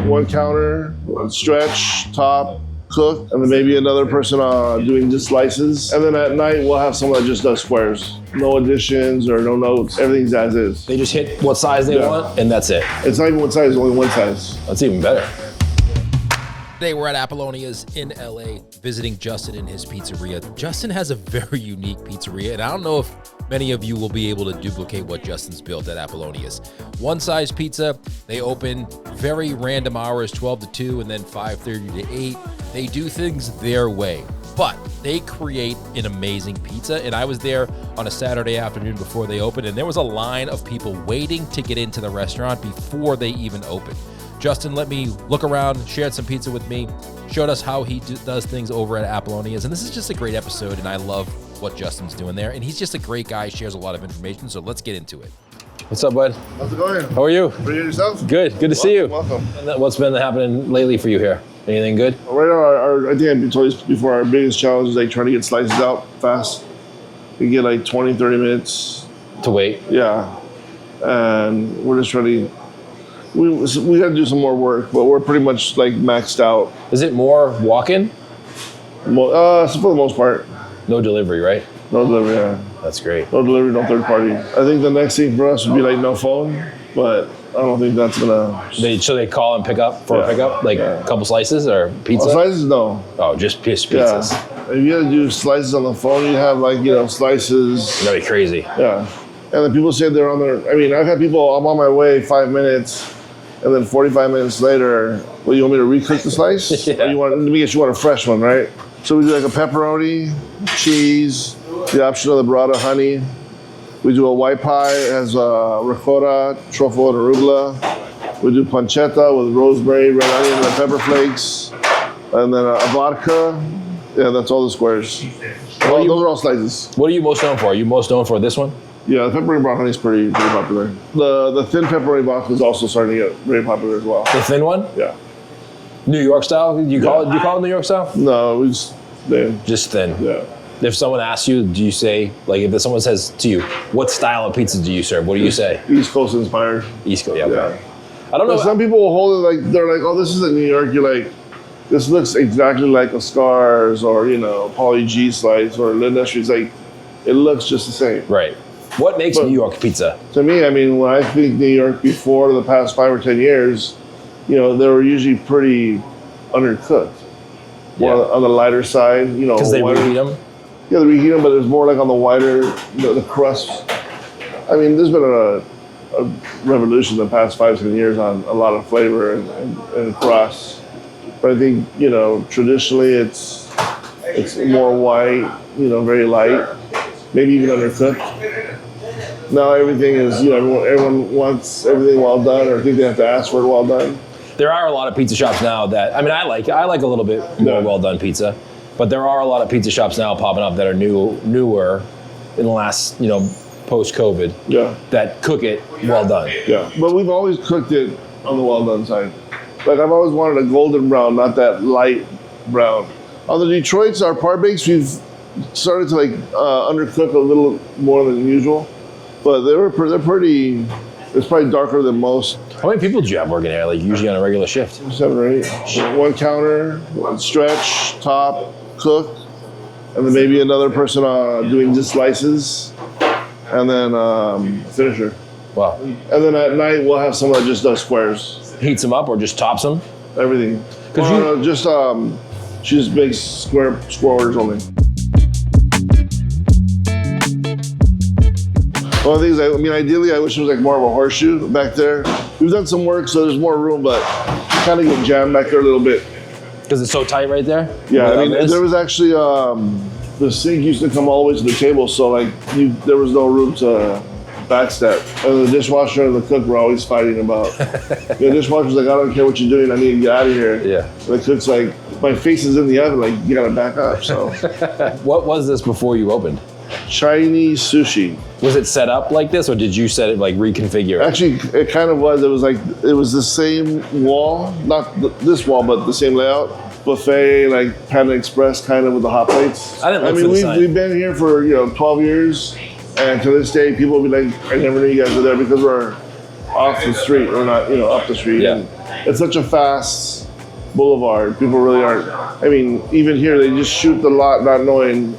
one counter, one stretch, top, cook, and then maybe another person doing just slices. And then at night, we'll have someone that just does squares. No additions or no notes, everything's as is. They just hit what size they want, and that's it. It's not even one size, it's only one size. That's even better. Today we're at Apollonias in LA visiting Justin in his pizzeria. Justin has a very unique pizzeria, and I don't know if many of you will be able to duplicate what Justin's built at Apollonias. One size pizza, they open very random hours, 12 to 2 and then 5:30 to 8. They do things their way, but they create an amazing pizza. And I was there on a Saturday afternoon before they opened, and there was a line of people waiting to get into the restaurant before they even opened. Justin let me look around, shared some pizza with me, showed us how he does things over at Apollonias. And this is just a great episode, and I love what Justin's doing there. And he's just a great guy, shares a lot of information, so let's get into it. What's up, bud? How's it going? How are you? Pretty good yourself? Good to see you. Welcome. What's been happening lately for you here? Anything good? Right now, I think I told you before, our biggest challenge is like trying to get slices out fast. We get like 20, 30 minutes. To wait? Yeah. And we're just trying to, we got to do some more work, but we're pretty much like maxed out. Is it more walk-in? So for the most part. No delivery, right? No delivery, yeah. That's great. No delivery, no third party. I think the next thing for us would be like no phone, but I don't think that's gonna. So they call and pick up for a pickup, like a couple slices or pizza? Slices, no. Oh, just pizzas. Yeah. If you had to do slices on the phone, you have like, slices. That'd be crazy. Yeah. And then people say they're on their, I've had people, I'm on my way 5 minutes, and then 45 minutes later, well, you want me to recook the slice? Yeah. Or you want a fresh one, right? So we do like a pepperoni, cheese, the option of the burrata honey. We do a white pie, it has ricotta, truffle, and arugula. We do pancetta with rosemary, red onion, and pepper flakes. And then a vodka. Yeah, that's all the squares. Those are all slices. What are you most known for? Are you most known for this one? Yeah, the pepperoni brown honey is pretty popular. The thin pepperoni vodka is also starting to get very popular as well. The thin one? Yeah. New York style? Do you call it New York style? No, we just thin. Just thin. Yeah. If someone asks you, do you say, like if someone says to you, what style of pizza do you serve? What do you say? East Coast inspired. East Coast, yeah. Yeah. I don't know. Some people will hold it like, they're like, oh, this is in New York. You're like, this looks exactly like a Scars or, Pauly G slice or Linda Street's. Like, it looks just the same. Right. What makes New York pizza? To me, when I think New York before the past 5 or 10 years, they were usually pretty undercooked. More on the lighter side, Because they reheat them? Yeah, they reheat them, but it's more like on the wider, the crust. There's been a revolution in the past 5, 10 years on a lot of flavor and crust. But I think, traditionally it's more white, very light, maybe even undercooked. Now everything is, everyone wants everything well done, or think they have to ask for it well done. There are a lot of pizza shops now that, I like a little bit more well done pizza, but there are a lot of pizza shops now popping up that are newer in the last, post-COVID, that cook it well done. Yeah, but we've always cooked it on the well done side. Like I've always wanted a golden brown, not that light brown. On the Detroits, our par bakes, we've started to undercook a little more than usual, but they're pretty. It's probably darker than most. How many people do you have working there, usually on a regular shift? 7 or 8. One counter, one stretch, top, cook, and then maybe another person doing just slices, and then finisher. Wow. And then at night, we'll have someone that just does squares. Heats them up or just tops them? Everything. She just makes square orders only. One of the things, ideally, I wish it was more of a horseshoe back there. We've done some work, so there's more room, but kind of get jammed back there a little bit. Because it's so tight right there? Yeah, there was actually, the sink used to come all the way to the table, so there was no room to backstep. And the dishwasher and the cook were always fighting about, the dishwasher's like, I don't care what you're doing, I need to get out of here. Yeah. And the cook's like, my face is in the oven, you gotta back up, so. What was this before you opened? Chinese sushi. Was it set up like this, or did you set it reconfigure? Actually, it kind of was. It was the same wall, not this wall, but the same layout. Buffet, Panda Express, kind of with the hot plates. I didn't look for the sign. We've been here for 12 years, and to this day, people will be like, "I never knew you guys were there," because we're off the street or not, up the street. Yeah. And it's such a fast boulevard. People really aren't. I mean, even here, they just shoot the lot not knowing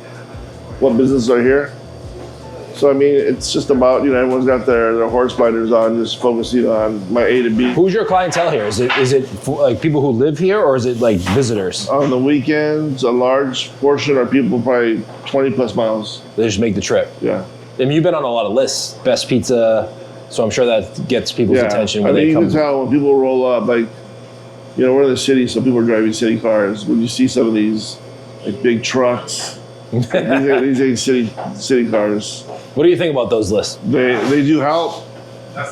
what businesses are here. So, I mean, it's just about, everyone's got their horse blinders on, just focusing on my A to B. Who's your clientele here? Is it like people who live here, or is it like visitors? On the weekends, a large portion are people probably 20 plus miles. They just make the trip. Yeah. I mean, you've been on a lot of lists, best pizza, so I'm sure that gets people's attention when they come. You can tell when people roll up, like, we're in the city, so people are driving city cars. When you see some of these, like, big trucks, these ain't city cars. What do you think about those lists? They do help,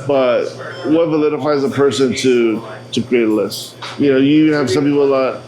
but what validifies a person to create a list? You even have some people that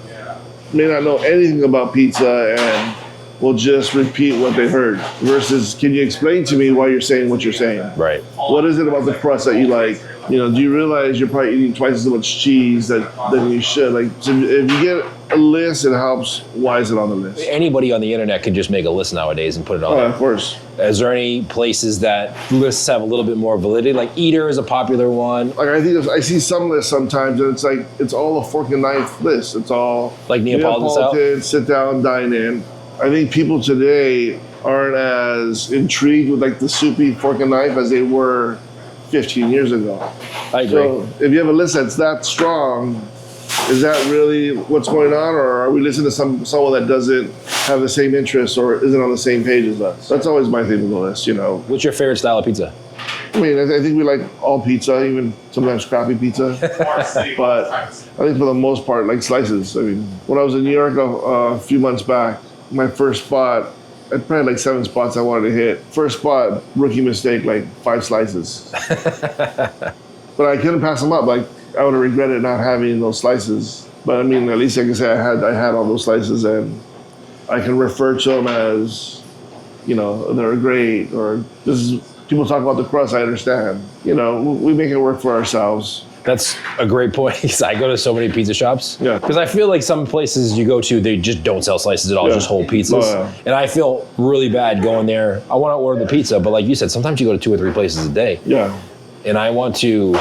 may not know anything about pizza and will just repeat what they heard. Versus, can you explain to me why you're saying what you're saying? Right. What is it about the crust that you like? Do you realize you're probably eating twice as much cheese than you should? Like, so if you get a list, it helps. Why is it on the list? Anybody on the internet can just make a list nowadays and put it on there. Of course. Is there any places that lists have a little bit more validity? Like Eater is a popular one. Like, I see some lists sometimes, and it's all a fork and knife list. It's all like Neapolitan, sit down, dine in. I think people today aren't as intrigued with like the soupy fork and knife as they were 15 years ago. I agree. So if you have a list that's that strong, is that really what's going on, or are we listening to someone that doesn't have the same interests or isn't on the same page as us? That's always my thing with the list, What's your favorite style of pizza? I mean, I think we like all pizza, even sometimes crappy pizza. But I think for the most part, like slices. I mean, when I was in New York a few months back, my first spot, I probably had like 7 spots I wanted to hit. First spot, rookie mistake, like 5 slices. But I couldn't pass them up. Like, I would have regretted not having those slices. But I mean, at least I can say I had all those slices, and I can refer to them as, they're great, or people talk about the crust, I understand. We make it work for ourselves. That's a great point, because I go to so many pizza shops. Yeah. Because I feel like some places you go to, they just don't sell slices at all, just whole pizzas. Oh, yeah. And I feel really bad going there. I want to order the pizza, but like you said, sometimes you go to 2 or 3 places a day. Yeah. And I want to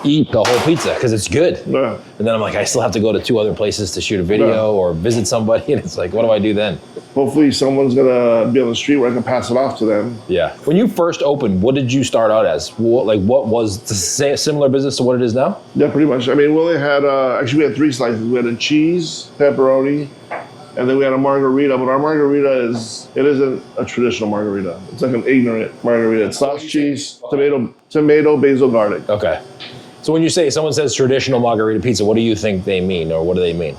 eat the whole pizza because it's good. Yeah. And then I'm like, I still have to go to 2 other places to shoot a video or visit somebody. And it's like, what do I do then? Hopefully someone's gonna be on the street where I can pass it off to them. Yeah. When you first opened, what did you start out as? What was the similar business to what it is now? Yeah, pretty much. I mean, we only had, we had 3 slices. We had a cheese, pepperoni, and then we had a margarita. But our margarita isn't a traditional margarita. It's like an ignorant margarita. It's sauce, cheese, tomato, basil, garlic. Okay. So when you say someone says traditional margarita pizza, what do you think they mean, or what do they mean?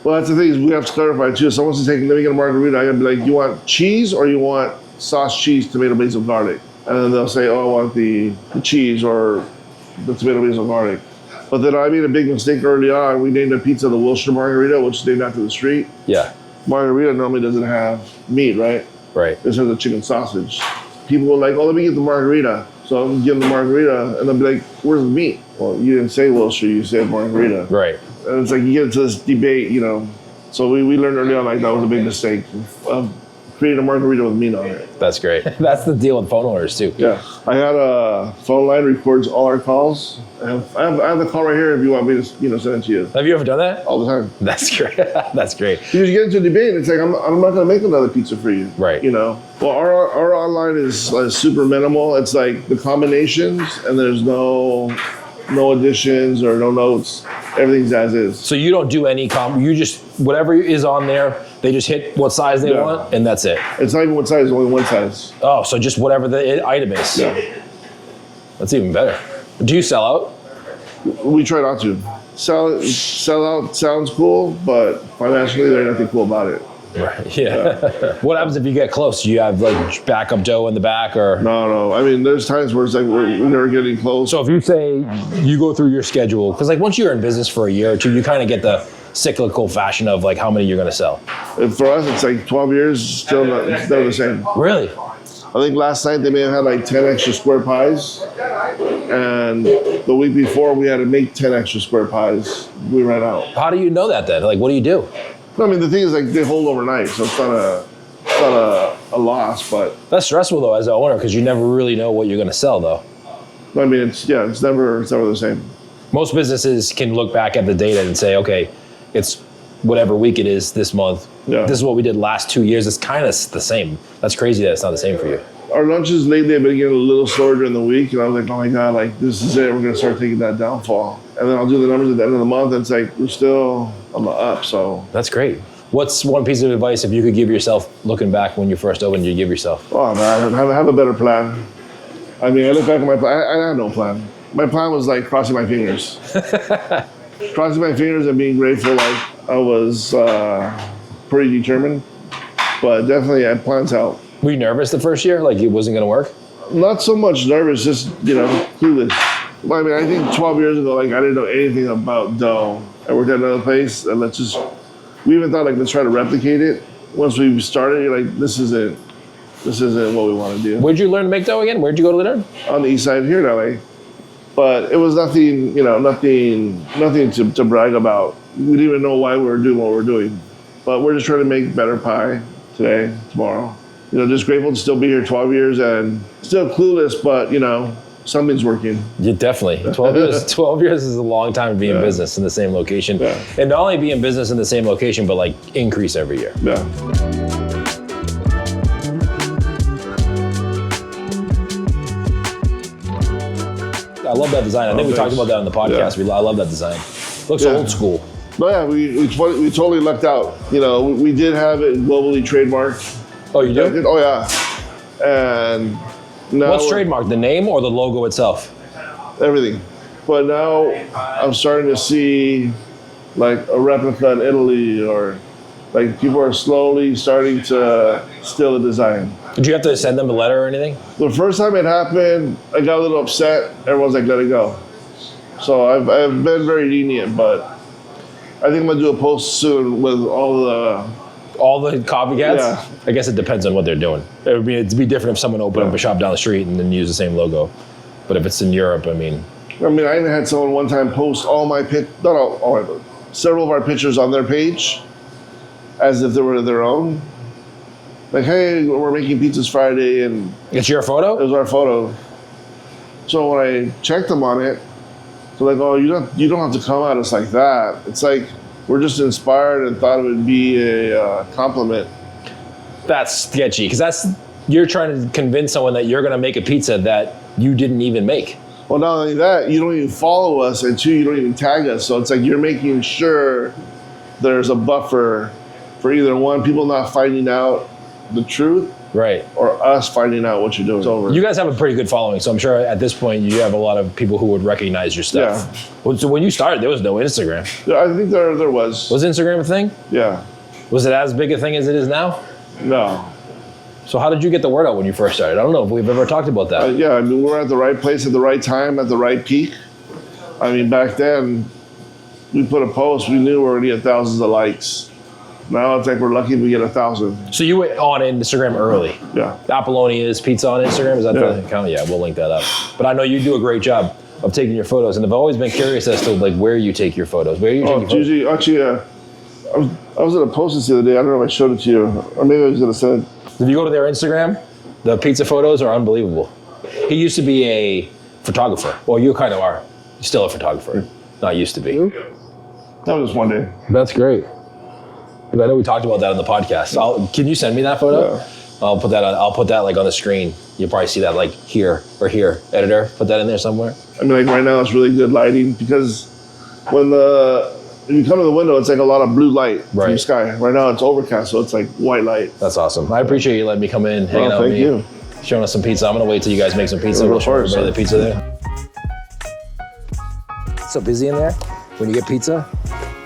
Well, that's the thing is we have to clarify too. If someone's saying, let me get a margarita, I gotta be like, you want cheese or you want sauce, cheese, tomato, basil, garlic? And then they'll say, oh, I want the cheese or the tomato, basil, garlic. But then I made a big mistake early on. We named a pizza the Wilshire Margherita, which is named after the street. Yeah. Margherita normally doesn't have meat, right? Right. This has a chicken sausage. People were like, oh, let me get the margarita. So I'm giving the margarita, and they'll be like, where's the meat? Well, you didn't say Wilshire, you said margarita. Right. And it's like you get into this debate, So we learned early on, like, that was a big mistake of creating a margarita with meat on it. That's great. That's the deal with phone orders, too. Yeah. I had a phone line records all our calls. I have the call right here if you want me to, send it to you. Have you ever done that? All the time. That's great. That's great. You just get into a debate, and it's like, I'm not going to make another pizza for you. Right. Well, our online is super minimal. It's like the combinations, and there's no additions or no notes. Everything's as is. So you don't do any you just, whatever is on there, they just hit what size they want, and that's it. It's not even what size, it's only one size. Oh, so just whatever the item is. Yeah. That's even better. Do you sell out? We try not to. Sell out sounds cool, but financially there's nothing cool about it. Right. Yeah. What happens if you get close? Do you have like backup dough in the back, or? No. I mean, there's times where it's like we're never getting close. So if you say you go through your schedule, because like once you're in business for a year or 2, you kind of get the cyclical fashion of like how many you're going to sell. And for us, it's like 12 years, still the same. Really? I think last night they may have had like 10 extra square pies, and the week before we had to make 10 extra square pies. We ran out. How do you know that then? Like, what do you do? No, I mean, the thing is, like, they hold overnight, so it's not a loss, but... That's stressful, though, as an owner, because you never really know what you're going to sell, though. I mean, it's never the same. Most businesses can look back at the data and say, okay, it's whatever week it is this month. Yeah. This is what we did last 2 years. It's kind of the same. That's crazy that it's not the same for you. Our lunches lately have been getting a little slower during the week, and I was like, oh my God, like this is it. We're gonna start taking that downfall. And then I'll do the numbers at the end of the month, and it's like we're still on the up. So that's great. What's one piece of advice if you could give yourself, looking back when you first opened, you give yourself? Oh man, have a better plan. I mean, I look back at my plan. I had no plan. My plan was like crossing my fingers, crossing my fingers and being grateful. Like I was pretty determined, but definitely I had plans out. Were you nervous the first year? Like it wasn't gonna work? Not so much nervous, just, clueless. I mean, I think 12 years ago, like I didn't know anything about dough. I worked at another place and we even thought like, let's try to replicate it. Once we started, you're like, this isn't what we want to do. Where'd you learn to make dough again? Where'd you go to learn? On the east side here in LA. But it was nothing to brag about. We didn't even know why we were doing what we're doing. But we're just trying to make better pie today, tomorrow. Just grateful to still be here 12 years and still clueless, but something's working. Yeah, definitely. 12 years is a long time to be in business in the same location. Yeah. And not only be in business in the same location, but like increase every year. Yeah. I love that design. I think we talked about that on the podcast. Yeah. I love that design. Looks old school. But yeah, we totally lucked out. We did have it globally trademarked. Oh, you do? Oh yeah. And now what's trademarked? The name or the logo itself? Everything. But now I'm starting to see like a replica in Italy, or like people are slowly starting to steal the design. Did you have to send them a letter or anything? The first time it happened, I got a little upset. Everyone's like, let it go. So I've been very lenient, but I think I'm gonna do a post soon with all the copycats? Yeah. I guess it depends on what they're doing. It'd be different if someone opened up a shop down the street and then use the same logo. But if it's in Europe, I even had someone one time post several of our pictures on their page as if they were their own. Like, hey, we're making pizzas Friday, and it's your photo? It was our photo. So when I checked them on it, they're like, oh, you don't have to come at us like that. It's like, we're just inspired and thought it would be a compliment. That's sketchy, because you're trying to convince someone that you're gonna make a pizza that you didn't even make. Well, not only that, you don't even follow us, and two, you don't even tag us. So it's like you're making sure there's a buffer for either one, people not finding out the truth, right, or us finding out what you're doing. It's over. You guys have a pretty good following, so I'm sure at this point you have a lot of people who would recognize your stuff. Yeah. So when you started, there was no Instagram. Yeah, I think there was. Was Instagram a thing? Yeah. Was it as big a thing as it is now? No. So how did you get the word out when you first started? I don't know if we've ever talked about that. Yeah, we were at the right place at the right time, at the right peak. Back then, we put a post, we knew we were gonna get thousands of likes. Now it's like we're lucky if we get 1,000. So you went on Instagram early? Yeah. Apollonias Pizza on Instagram, is that the account? Yeah, we'll link that up. But I know you do a great job of taking your photos, and I've always been curious as to like where you take your photos. Where you take your photos? Usually, actually, I was at a post the other day. I don't know if I showed it to you, or maybe I was gonna send it. If you go to their Instagram, the pizza photos are unbelievable. He used to be a photographer. Well, you kind of are. You're still a photographer. Not used to be. That was just one day. That's great. I know we talked about that on the podcast. Can you send me that photo? Yeah. I'll put that like on the screen. You'll probably see that like here or here. Editor, put that in there somewhere. Like right now it's really good lighting, because when you come to the window, it's like a lot of blue light from the sky. Right now it's overcast, so it's like white light. That's awesome. I appreciate you letting me come in, hanging out with me. Thank you. Showing us some pizza. I'm gonna wait till you guys make some pizza. We'll show everybody the pizza there. It's so busy in there. When you get pizza,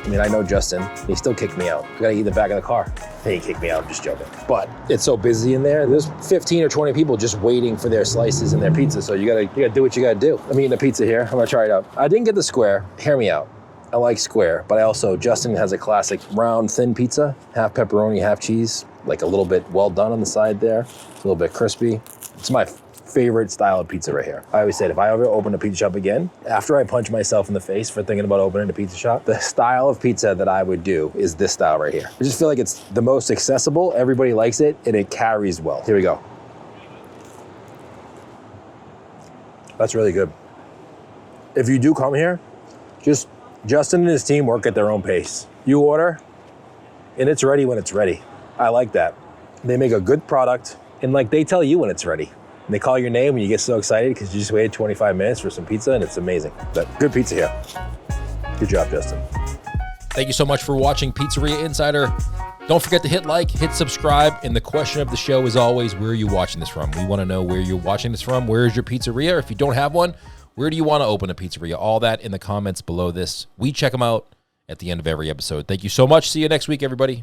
I know Justin, he still kicked me out. I gotta eat in the back of the car. He kicked me out, I'm just joking. But it's so busy in there. There's 15 or 20 people just waiting for their slices and their pizza. So you gotta do what you gotta do. I'm eating a pizza here. I'm gonna try it out. I didn't get the square. Hear me out. I like square, but Justin has a classic round, thin pizza, half pepperoni, half cheese, like a little bit well done on the side there, a little bit crispy. It's my favorite style of pizza right here. I always said, if I ever open a pizza shop again, after I punch myself in the face for thinking about opening a pizza shop, the style of pizza that I would do is this style right here. I just feel like it's the most accessible, everybody likes it, and it carries well. Here we go. That's really good. If you do come here, just Justin and his team work at their own pace. You order, and it's ready when it's ready. I like that. They make a good product, and like they tell you when it's ready. And they call your name and you get so excited because you just waited 25 minutes for some pizza, and it's amazing. But good pizza here. Good job, Justin. Thank you so much for watching Pizzeria Insider. Don't forget to hit like, hit subscribe, and the question of the show is always, where are you watching this from? We want to know where you're watching this from. Where is your pizzeria? Or if you don't have one, where do you want to open a pizzeria? All that in the comments below this. We check them out at the end of every episode. Thank you so much. See you next week, everybody.